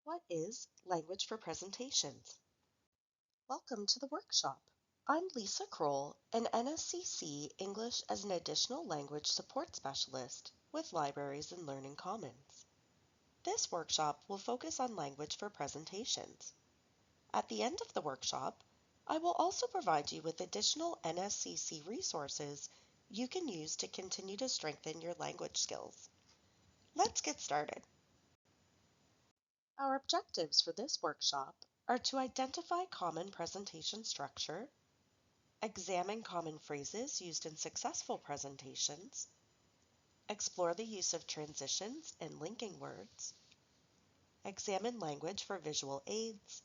What is language for presentations? Welcome to the workshop. I'm Lisa Kroll, an NSCC English as an Additional Language Support Specialist with Libraries and Learning Commons. This workshop will focus on language for presentations. At the end of the workshop, I will also provide you with additional NSCC resources you can use to continue to strengthen your language skills. Let's get started. Our objectives for this workshop are to identify common presentation structure, examine common phrases used in successful presentations, explore the use of transitions and linking words, examine language for visual aids,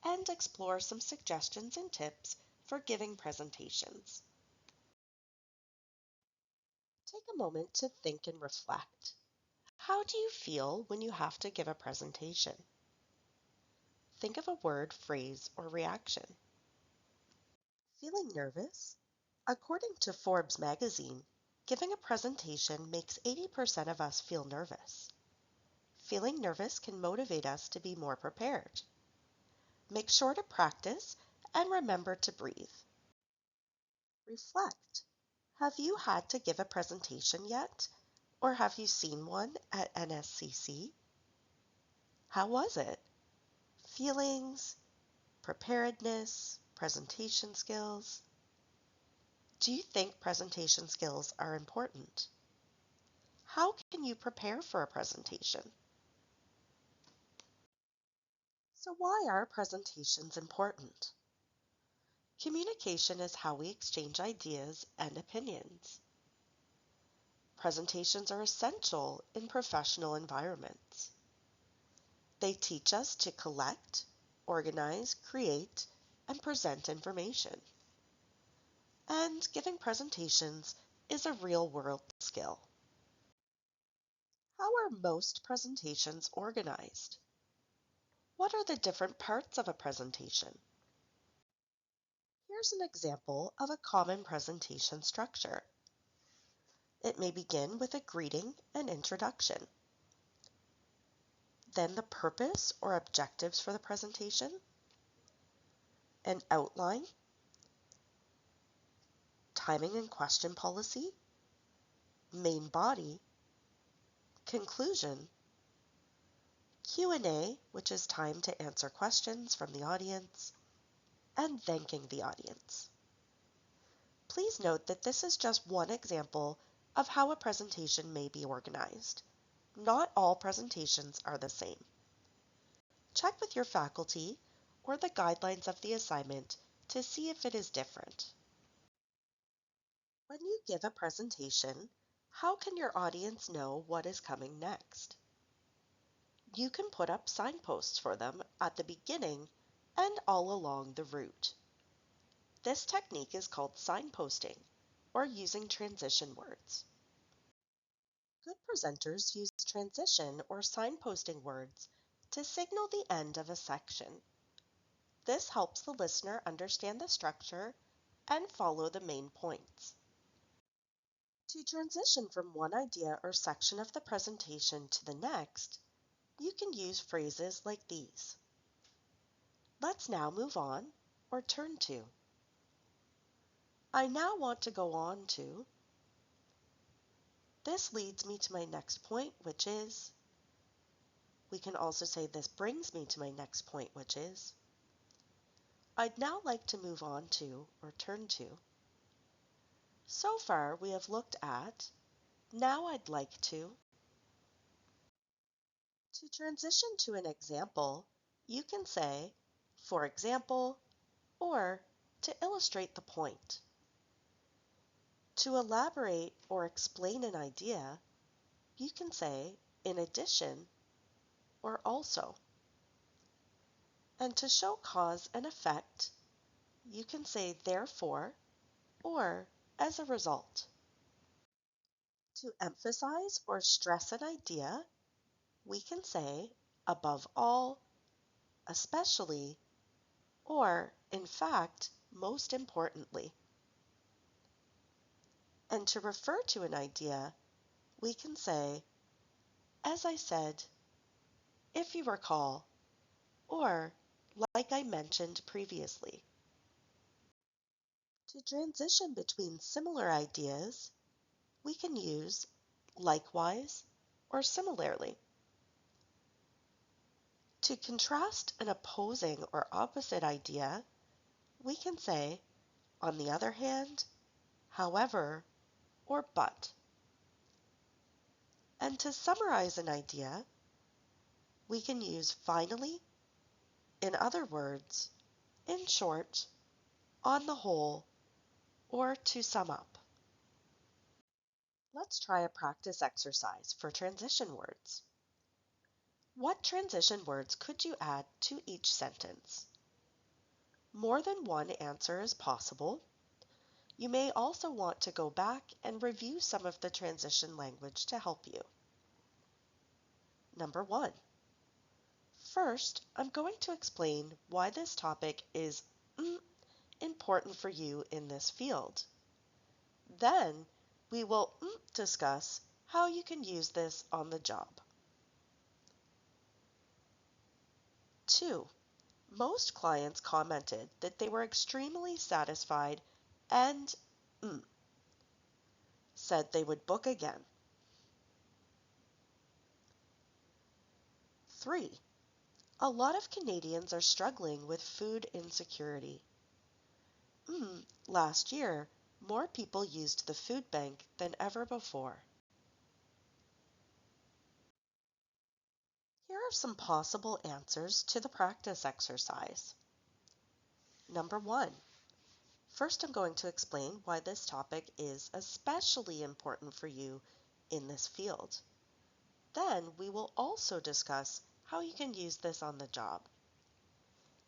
and explore some suggestions and tips for giving presentations. Take a moment to think and reflect. How do you feel when you have to give a presentation? Think of a word, phrase, or reaction. Feeling nervous? According to Forbes magazine, giving a presentation makes 80% of us feel nervous. Feeling nervous can motivate us to be more prepared. Make sure to practice and remember to breathe. Reflect. Have you had to give a presentation yet? Or have you seen one at NSCC? How was it? Feelings, preparedness, presentation skills. Do you think presentation skills are important? How can you prepare for a presentation? So why are presentations important? Communication is how we exchange ideas and opinions. Presentations are essential in professional environments. They teach us to collect, organize, create, and present information. And giving presentations is a real-world skill. How are most presentations organized? What are the different parts of a presentation? Here's an example of a common presentation structure. It may begin with a greeting and introduction. Then the purpose or objectives for the presentation, an outline, timing and question policy, main body, conclusion, Q&A, which is time to answer questions from the audience, and thanking the audience. Please note that this is just one example of how a presentation may be organized. Not all presentations are the same. Check with your faculty or the guidelines of the assignment to see if it is different. When you give a presentation, how can your audience know what is coming next? You can put up signposts for them at the beginning and all along the route. This technique is called signposting, or using transition words. Good presenters use transition or signposting words to signal the end of a section. This helps the listener understand the structure and follow the main points. To transition from one idea or section of the presentation to the next, you can use phrases like these. Let's now move on or turn to. I now want to go on to. This leads me to my next point, which is. We can also say this brings me to my next point, which is. I'd now like to move on to or turn to. So far, we have looked at now I'd like to. To transition to an example, you can say, for example, or to illustrate the point. To elaborate or explain an idea, you can say, in addition, or also. And to show cause and effect, you can say therefore, or as a result. To emphasize or stress an idea, we can say above all, especially, or in fact, most importantly. And to refer to an idea, we can say, as I said, if you recall, or like I mentioned previously. To transition between similar ideas, we can use likewise or similarly. To contrast an opposing or opposite idea, we can say, on the other hand, however, or but. And to summarize an idea, we can use finally, in other words, in short, on the whole, or to sum up. Let's try a practice exercise for transition words. What transition words could you add to each sentence? More than one answer is possible. You may also want to go back and review some of the transition language to help you. Number 1. First, I'm going to explain why this topic is important for you in this field. Then, we will discuss how you can use this on the job. 2. Most clients commented that they were extremely satisfied and said they would book again. 3. A lot of Canadians are struggling with food insecurity. Last year, more people used the food bank than ever before. Here are some possible answers to the practice exercise. Number 1. First, I'm going to explain why this topic is especially important for you in this field. Then, we will also discuss how you can use this on the job.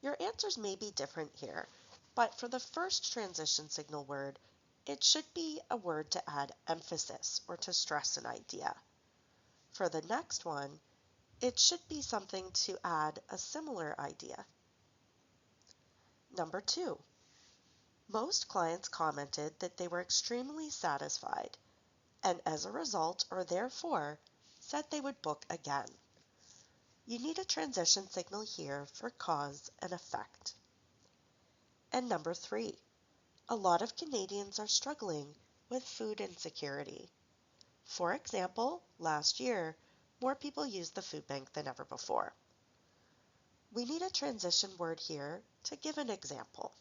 Your answers may be different here, but for the first transition signal word, it should be a word to add emphasis or to stress an idea. For the next one, it should be something to add a similar idea. Number 2. Most clients commented that they were extremely satisfied and as a result or therefore said they would book again. You need a transition signal here for cause and effect. And number 3. A lot of Canadians are struggling with food insecurity. For example, last year, more people used the food bank than ever before. We need a transition word here to give an example.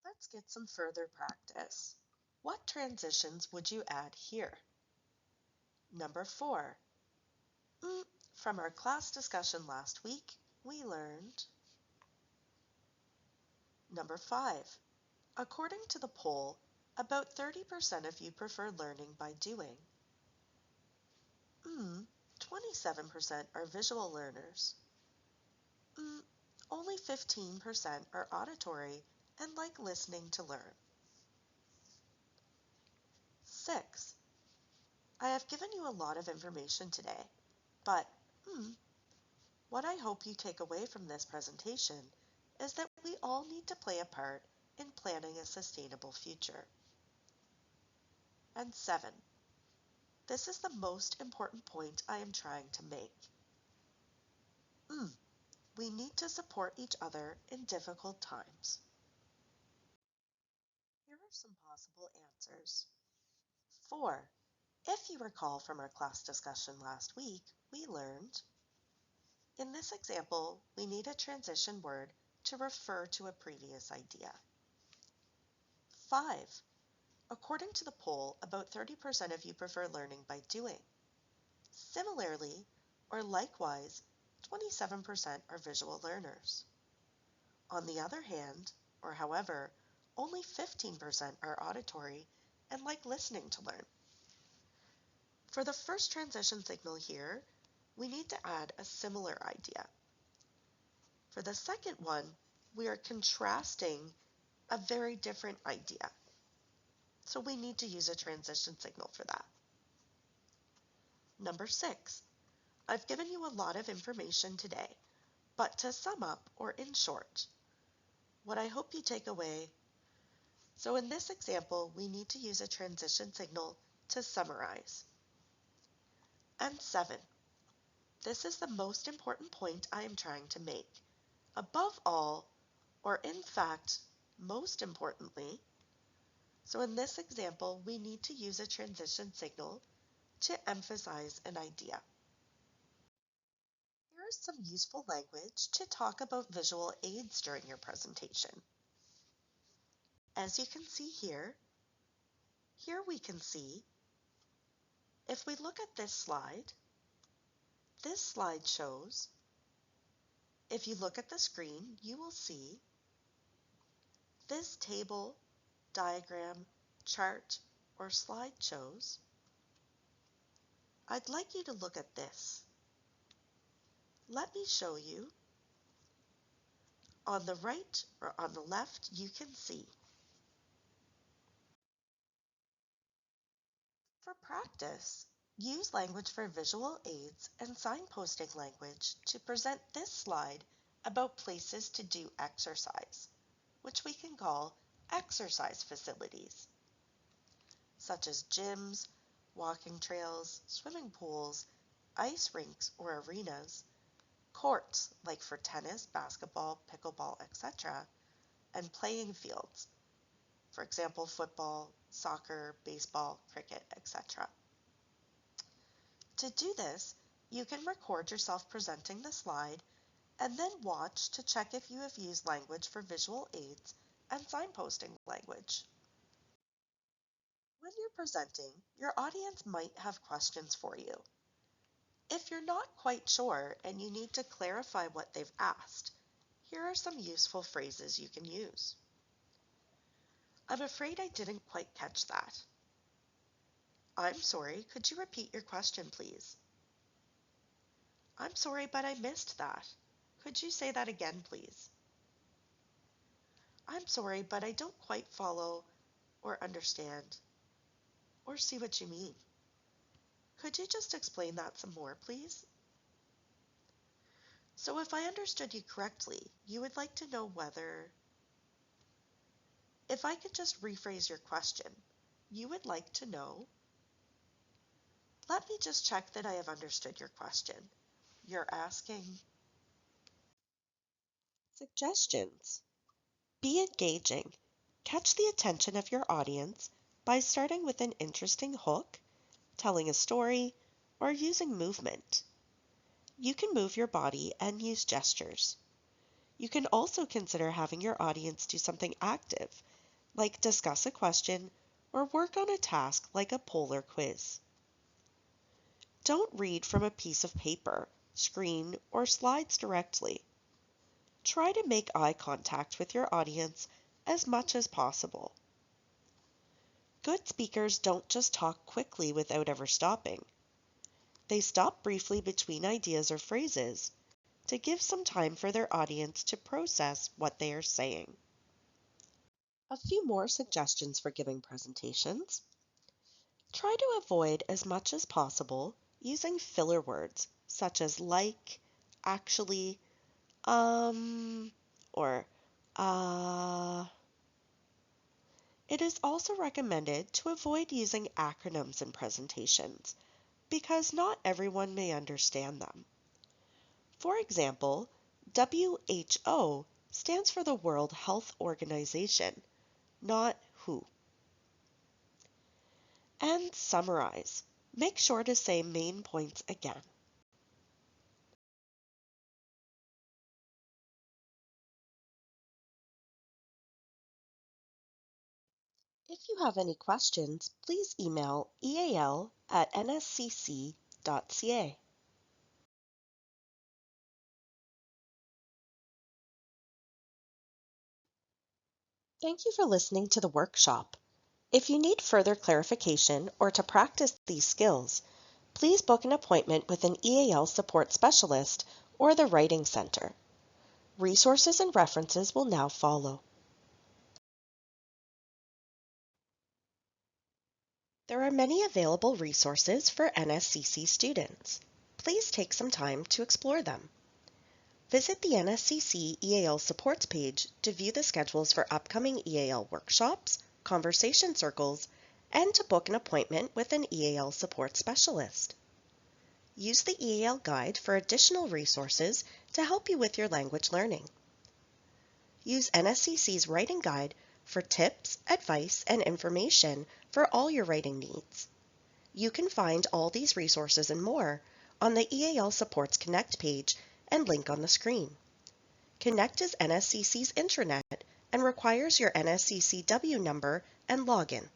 Let's get some further practice. What transitions would you add here? Number 4. From our class discussion last week, we learned. Number 5. According to the poll, about 30% of you prefer learning by doing. 27% are visual learners. Only 15% are auditory and like listening to learn. 6. I have given you a lot of information today, but what I hope you take away from this presentation is that we all need to play a part in planning a sustainable future. And 7. This is the most important point I am trying to make. We need to support each other in difficult times. Here are some possible answers. 4. If you recall from our class discussion last week, we learned. In this example, we need a transition word to refer to a previous idea. 5. According to the poll, about 30% of you prefer learning by doing. Similarly, or likewise, 27% are visual learners. On the other hand, or however, only 15% are auditory and like listening to learn. For the first transition signal here, we need to add a similar idea. For the second one, we are contrasting a very different idea. So we need to use a transition signal for that. Number 6, I've given you a lot of information today, but to sum up or in short, what I hope you take away. So in this example, we need to use a transition signal to summarize. And 7, this is the most important point I am trying to make. Above all, or in fact, most importantly, so in this example, we need to use a transition signal to emphasize an idea. Here is some useful language to talk about visual aids during your presentation. As you can see here we can see, if we look at this slide shows, if you look at the screen, you will see this table, diagram, chart, or slide shows. I'd like you to look at this. Let me show you. On the right or on the left, you can see. For practice, use language for visual aids and signposting language to present this slide about places to do exercise, which we can call exercise facilities, such as gyms, walking trails, swimming pools, ice rinks or arenas, courts like for tennis, basketball, pickleball, etc., and playing fields, for example, football, soccer, baseball, cricket, etc. To do this, you can record yourself presenting the slide and then watch to check if you have used language for visual aids and signposting language. When you're presenting, your audience might have questions for you. If you're not quite sure and you need to clarify what they've asked, here are some useful phrases you can use. I'm afraid I didn't quite catch that. I'm sorry, could you repeat your question, please? I'm sorry, but I missed that. Could you say that again, please? I'm sorry, but I don't quite follow or understand or see what you mean. Could you just explain that some more, please? So if I understood you correctly, you would like to know whether, if I could just rephrase your question, you would like to know, let me just check that I have understood your question. You're asking suggestions. Be engaging. Catch the attention of your audience by starting with an interesting hook, telling a story, or using movement. You can move your body and use gestures. You can also consider having your audience do something active, like discuss a question or work on a task like a poll or quiz. Don't read from a piece of paper, screen, or slides directly. Try to make eye contact with your audience as much as possible. Good speakers don't just talk quickly without ever stopping. They stop briefly between ideas or phrases to give some time for their audience to process what they are saying. A few more suggestions for giving presentations. Try to avoid as much as possible using filler words such as like, actually, or It is also recommended to avoid using acronyms in presentations because not everyone may understand them. For example, WHO stands for the World Health Organization, not WHO. And summarize. Make sure to say main points again. If you have any questions, please email eal@nscc.ca. Thank you for listening to the workshop. If you need further clarification or to practice these skills, please book an appointment with an EAL support specialist or the Writing Center. Resources and references will now follow. There are many available resources for NSCC students. Please take some time to explore them. Visit the NSCC EAL supports page to view the schedules for upcoming EAL workshops, conversation circles, and to book an appointment with an EAL support specialist. Use the EAL Guide for additional resources to help you with your language learning. Use NSCC's Writing Guide for tips, advice, and information for all your writing needs. You can find all these resources and more on the EAL Supports Connect page and link on the screen. Connect is NSCC's intranet and requires your NSCCW number and login.